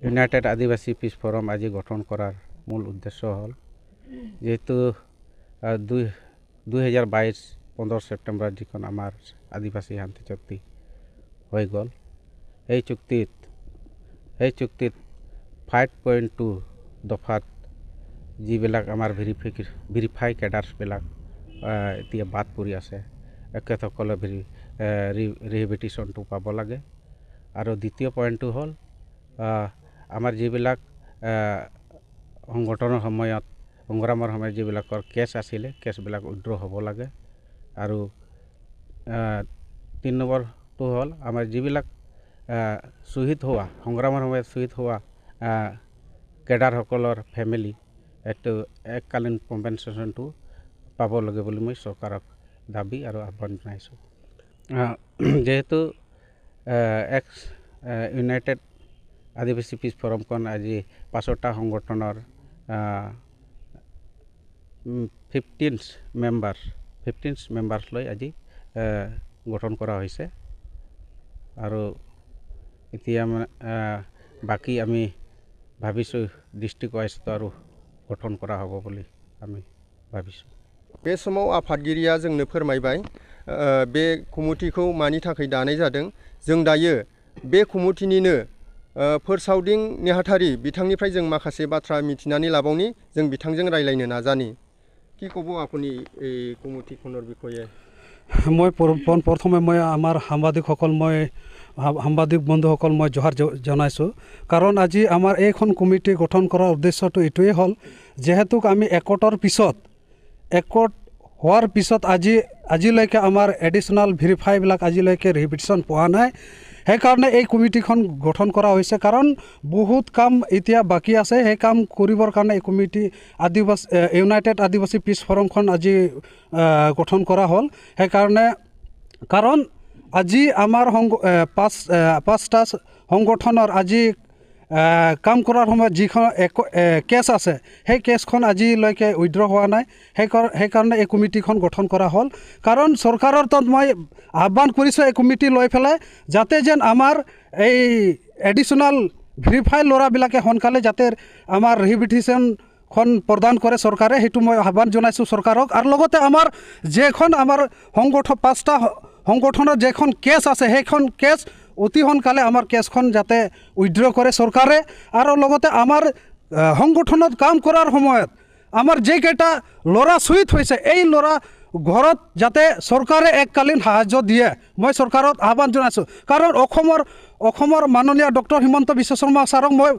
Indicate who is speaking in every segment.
Speaker 1: United আদিবাসী পিছ forum আজি গঠন করার মূল উদ্দেশ্য হল যেহেতু 2022 15 সেপ্টেম্বর যখন আমার আদিবাসী শান্তি চুক্তি হয়ে গল এই চুক্তিত 5.2 দফাত যিবিলাক আমাৰ ভেৰিফাই কেডাৰ্ছবিলাক এতিয়া বাদ পৰি আছে এখেতসকলে ৰিহেবিলিটেশ্যনটো পাব লাগে আৰু দ্বিতীয় পইণ্টটো হ'ল আমাৰ যিবিলাক সংগঠনৰ সময়ত সংগ্ৰামৰ সময়ত যিবিলাকৰ কেছ আছিলে কেছবিলাক উইথড্ৰ হ'ব লাগে আৰু 3 নম্বৰটো হ'ল আমাৰ যিবিলাক শ্বহীদ হোৱা সংগ্ৰামৰ সময়ত শ্বহীদ হোৱা কেডাৰসকলৰ ফেমিলি এইটো এককালীন কম্পেনচেশ্যনটো পাব লাগে বুলি মই চৰকাৰক দাবী আৰু আহ্বান জনাইছোঁ যেহেতু ইউনাইটেড আদিবাসী পিছ ফোৰামখন আজি 5টা সংগঠনৰ 15 মেম্বাৰ্ছ লৈ আজি গঠন কৰা হৈছে আৰু এতিয়া বাকী আমি ভাবিছোঁ ডিষ্ট্ৰিক্ট ৱাইজটো আৰু गठन करा होगो बोली आमी भाबिसु
Speaker 2: बे समाव आफादगिरिया जोंनो फोरमायबाय बे कमिटिखौ मानि थाखाय दानाय जादों जों दायो बे कमिटिनिनो फोरसावदिं नेहाथारि बिथांनिफ्राय जों माखासे बाथ्रा मिथिनानै लाबावनि जों बिथांजों रायलायनो नाजानि কি ক'ব আপুনি এই কমিটিখনৰ বিষয়ে
Speaker 3: মই প্ৰথমে মই আমাৰ সাংবাদিক বন্ধুসকল মই জোহাৰ জনাইছোঁ কাৰণ আজি আমাৰ এইখন কমিটি গঠন কৰাৰ উদ্দেশ্যটো এইটোৱেই হ'ল যেহেতু আমি একতৰ হোৱাৰ পিছত আজিলৈকে আমাৰ এডিশ্যনেল ভেৰিফাইবিলাক আজিলৈকে ৰিহেবিলিটেশ্যন পোৱা নাই সেইকাৰণে এই কমিটিখন গঠন কৰা হৈছে কাৰণ বহুত কাম এতিয়া বাকী আছে সেই কাম কৰিবৰ কাৰণে এই কমিটি ইউনাইটেড আদিবাসী পিছ ফোৰামখন আজি গঠন কৰা হ'ল সেইকাৰণে কাৰণ আজি আমাৰ পাঁচটা সংগঠনৰ আজি কাম কৰাৰ সময়ত যিখন কেছ আছে সেই কেছখন আজিলৈকে উইথড্ৰ হোৱা নাই সেইকাৰণে এই কমিটিখন গঠন কৰা হ'ল কাৰণ চৰকাৰৰ তাত মই আহ্বান কৰিছোঁ এই কমিটি লৈ পেলাই যাতে যেন আমাৰ এই এডিশ্যনেল ভেৰিফাই ল'ৰাবিলাকে সোনকালে যাতে আমাৰ ৰিহেবিলিটেশ্যনখন প্ৰদান কৰে চৰকাৰে সেইটো মই আহ্বান জনাইছোঁ চৰকাৰক আৰু লগতে আমাৰ যেখন আমাৰ 5টা সংগঠনৰ যেখন কেছ আছে সেইখন কেছ অতি সোনকালে আমাৰ কেছখন যাতে উইথড্ৰ কৰে চৰকাৰে আৰু লগতে আমাৰ সংগঠনত কাম কৰাৰ সময়ত আমাৰ যেকেইটা ল'ৰা শ্বহীদ হৈছে এই ল'ৰা ঘৰত যাতে চৰকাৰে এককালীন সাহায্য দিয়ে মই চৰকাৰত আহ্বান জনাইছোঁ কাৰণ অসমৰ মাননীয় ডক্টৰ হিমন্ত বিশ্ব শৰ্মা ছাৰক মই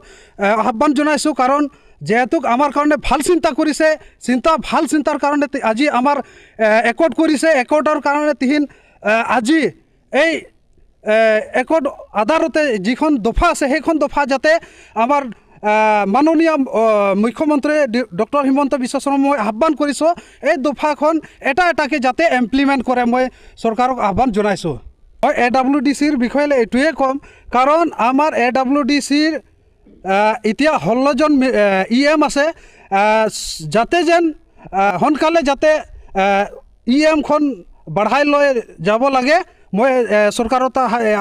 Speaker 3: আহ্বান জনাইছোঁ কাৰণ যেহেতু আমাৰ কাৰণে ভাল চিন্তা কৰিছে ভাল চিন্তাৰ কাৰণে আজি আমাৰ একৰ্ড কৰিছে একৰ্ডৰ কাৰণে তিহিন আজি এই একৰ্ড আধাৰতে যিখন দফা আছে সেইখন দফা যাতে আমাৰ মাননীয় মুখ্যমন্ত্ৰী ডক্টৰ হিমন্ত বিশ্ব শৰ্মা মই আহ্বান কৰিছোঁ এই দফাখন এটাকে যাতে ইমপ্লিমেণ্ট কৰে মই চৰকাৰক আহ্বান জনাইছোঁ মই AWDCৰ বিষয়ে এইটোৱে ক'ম কাৰণ আমাৰ AWDCৰ এতিয়া 16জন EM আছে যাতে যেন সোনকালে যাতে EMখন বঢ়াই লৈ যাব লাগে মই চৰকাৰত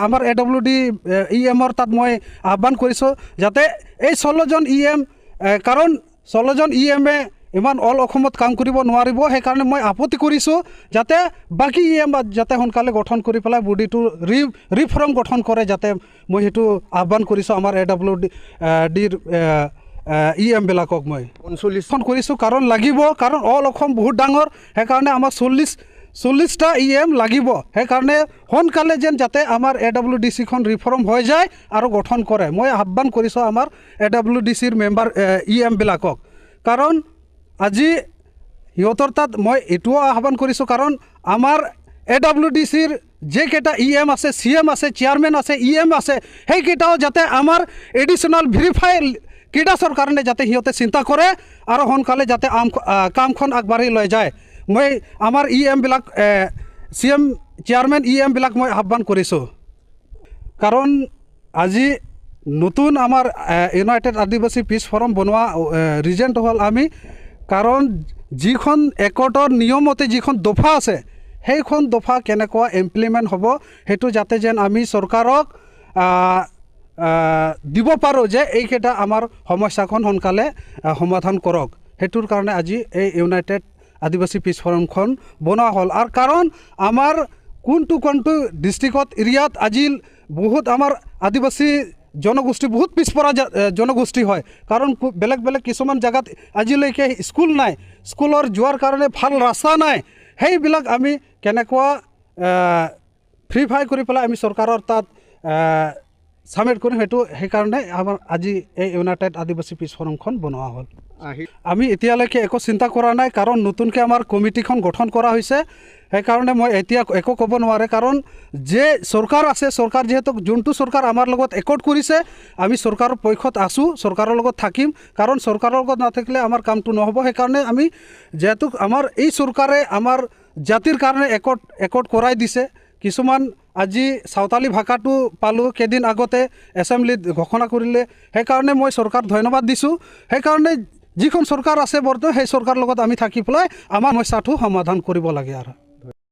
Speaker 3: আমাৰ AWD-EMৰ তাত মই আহ্বান কৰিছোঁ যাতে এই 16জন EM কাৰণ 16জন EMে ইমান অল অসমত কাম কৰিব নোৱাৰিব সেইকাৰণে মই আপত্তি কৰিছোঁ যাতে বাকী EM যাতে সোনকালে গঠন কৰি পেলাই বডিটো ৰিফৰ্ম গঠন কৰে যাতে মই সেইটো আহ্বান কৰিছোঁ আমাৰ AWD-ৰ EMবিলাকক মই 39খন কৰিছোঁ কাৰণ লাগিব কাৰণ অল অসম বহুত ডাঙৰ সেইকাৰণে আমাৰ 40টা EM লাগিব সেইকাৰণে সোনকালে যেন যাতে আমাৰ AWDCখন ৰিফৰ্ম হৈ যায় আৰু গঠন কৰে মই আহ্বান কৰিছোঁ আমাৰ AWDCৰ মেম্বাৰ EMবিলাকক কাৰণ আজি সিহঁতৰ তাত মই এইটোও আহ্বান কৰিছোঁ কাৰণ আমাৰ AWDCৰ যেকেইটা EM আছে CM আছে চেয়াৰমেন আছে EM আছে সেইকেইটাও যাতে আমাৰ এডিশ্যনেল ভেৰিফাই কেডাছৰ কাৰণে যাতে সিহঁতে চিন্তা কৰে আৰু সোনকালে যাতে কামখন আগবাঢ়ি লৈ যায় মই আমাৰ EMবিলাক CM চেয়াৰমেন EMবিলাক মই আহ্বান কৰিছোঁ কাৰণ আজি নতুন আমাৰ ইউনাইটেড আদিবাসী পিছ ফোৰাম বনোৱা ৰিজনটো হ'ল আমি কাৰণ যিখন একৰ্ডৰ নিয়মতে যিখন দফা আছে সেইখন দফা কেনেকুৱা ইমপ্লিমেণ্ট হ'ব সেইটো যাতে যেন আমি চৰকাৰক দিব পাৰোঁ যে এইকেইটা আমাৰ সমস্যাখন সোনকালে সমাধান কৰক। সেইটোৰ কাৰণে আজি এই ইউনাইটেড আদিবাসী পিছ ফৰামখন বনোৱা হ'ল। আৰু কাৰণ আমাৰ কোনটো ডিষ্ট্ৰিক্টত এৰিয়াত আজি বহুত আমাৰ আদিবাসী জনগোষ্ঠী বহুত পিছপৰা জনগোষ্ঠী হয়। কাৰণ বেলেগ বেলেগ কিছুমান জেগাত আজিলৈকে স্কুল নাই, স্কুলৰ যোৱাৰ কাৰণে ভাল ৰাস্তা নাই। সেইবিলাক আমি কেনেকুৱা ভেৰিফাই কৰি পেলাই আমি চৰকাৰৰ তাত ছাবমিট কৰিম, সেইকাৰণে আমাৰ আজি এই ইউনাইটেড আদিবাসী পিছ ফৰামখন বনোৱা হ'ল। আমি এতিয়ালৈকে একো চিন্তা কৰা নাই, কাৰণ নতুনকৈ আমাৰ কমিটিখন গঠন কৰা হৈছে। সেইকাৰণে মই এতিয়া একো ক'ব নোৱাৰে, কাৰণ যে চৰকাৰ আছে, চৰকাৰ যিহেতু যোনটো চৰকাৰ আমাৰ লগত একৰ্ড কৰিছে, আমি চৰকাৰৰ পক্ষত আছোঁ, চৰকাৰৰ লগত থাকিম। কাৰণ চৰকাৰৰ লগত নাথাকিলে আমাৰ কামটো নহ'ব। সেইকাৰণে আমি যিহেতু আমাৰ এই চৰকাৰে আমাৰ জাতিৰ কাৰণে একৰ্ড কৰাই দিছে। কিছুমান আজি চাওতালী ভাষাটো পালোঁ কেইদিন আগতে এছেম্বলিত ঘোষণা কৰিলে। সেইকাৰণে মই চৰকাৰ ধন্যবাদ দিছোঁ। সেইকাৰণে যিখন চৰকাৰ আছে বৰ্তমান সেই চৰকাৰৰ লগত আমি থাকি পেলাই আমাৰ সমস্যাটো সমাধান কৰিব লাগে আৰু